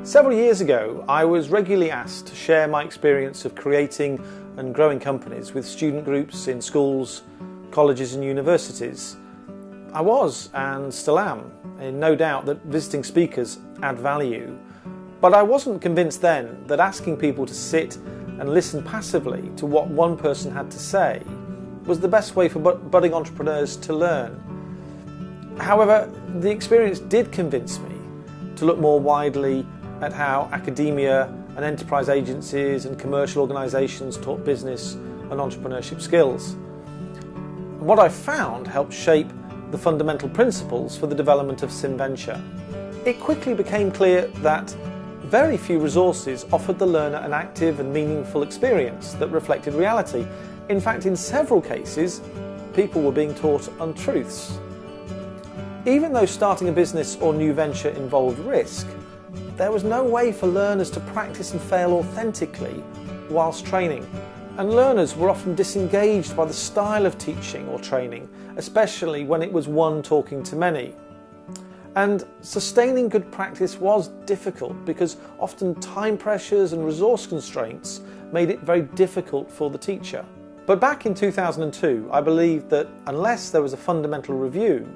Several years ago, I was regularly asked to share my experience of creating and growing companies with student groups in schools, colleges and universities. I was, and still am, in no doubt that visiting speakers add value, but I wasn't convinced then that asking people to sit and listen passively to what one person had to say was the best way for budding entrepreneurs to learn. However, the experience did convince me to look more widely at how academia and enterprise agencies and commercial organisations taught business and entrepreneurship skills. And what I found helped shape the fundamental principles for the development of SimVenture. It quickly became clear that very few resources offered the learner an active and meaningful experience that reflected reality. In fact, in several cases, people were being taught untruths. Even though starting a business or new venture involved risk, there was no way for learners to practice and fail authentically whilst training. And learners were often disengaged by the style of teaching or training, especially when it was one talking to many. And sustaining good practice was difficult because often time pressures and resource constraints made it very difficult for the teacher. But back in 2002, I believed that unless there was a fundamental review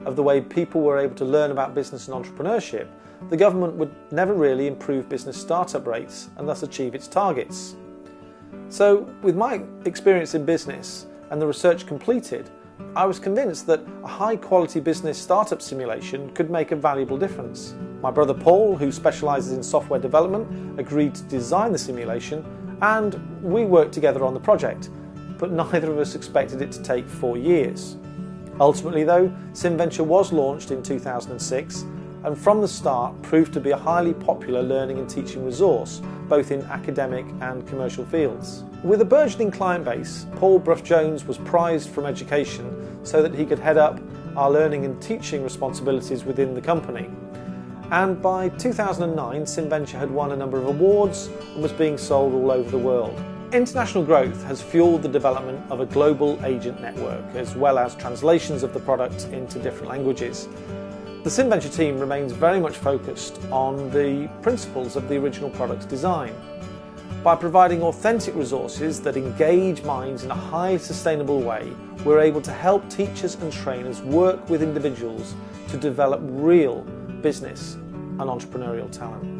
of the way people were able to learn about business and entrepreneurship, the government would never really improve business startup rates and thus achieve its targets. So, with my experience in business and the research completed, I was convinced that a high-quality business startup simulation could make a valuable difference. My brother Paul, who specialises in software development, agreed to design the simulation, and we worked together on the project, but neither of us expected it to take 4 years. Ultimately though, SimVenture was launched in 2006 and from the start proved to be a highly popular learning and teaching resource, both in academic and commercial fields. With a burgeoning client base, Paul Bruff-Jones was prized from education so that he could head up our learning and teaching responsibilities within the company. And by 2009, SimVenture had won a number of awards and was being sold all over the world. International growth has fueled the development of a global agent network, as well as translations of the product into different languages. The SimVenture team remains very much focused on the principles of the original product's design. By providing authentic resources that engage minds in a highly sustainable way, we're able to help teachers and trainers work with individuals to develop real business and entrepreneurial talent.